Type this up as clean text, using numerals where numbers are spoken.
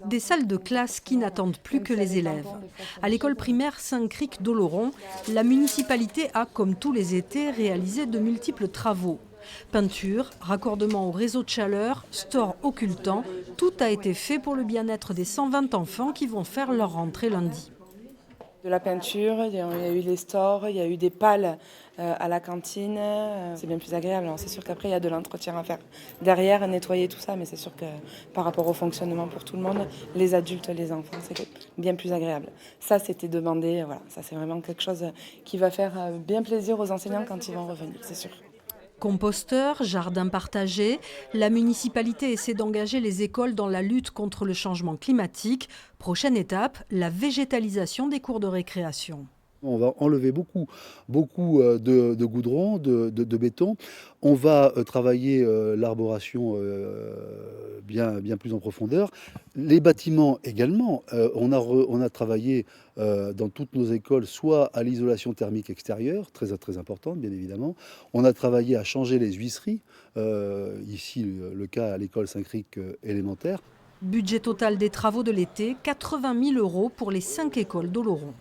Des salles de classe qui n'attendent plus que les élèves. À l'école primaire Saint-Cric d'Oloron, la municipalité a, comme tous les étés, réalisé de multiples travaux. Peinture, raccordement au réseau de chaleur, store occultant, tout a été fait pour le bien-être des 120 enfants qui vont faire leur rentrée lundi. De la peinture, il y a eu les stores, il y a eu des pales à la cantine. C'est bien plus agréable. Alors c'est sûr qu'après, il y a de l'entretien à faire derrière, nettoyer tout ça. Mais c'est sûr que par rapport au fonctionnement pour tout le monde, les adultes, les enfants, c'est bien plus agréable. Ça, c'était demandé. Voilà, ça, c'est vraiment quelque chose qui va faire bien plaisir aux enseignants quand ils vont revenir, c'est sûr. Composteurs, jardins partagés, la municipalité essaie d'engager les écoles dans la lutte contre le changement climatique. Prochaine étape, la végétalisation des cours de récréation. On va enlever beaucoup de goudron, de béton. On va travailler l'arboration bien plus en profondeur. Les bâtiments également. On a travaillé dans toutes nos écoles, soit à l'isolation thermique extérieure, très importante bien évidemment. On a travaillé à changer les huisseries. Ici, le cas à l'école Saint-Cric élémentaire. Budget total des travaux de l'été, 80 000 € pour les 5 écoles d'Oloron.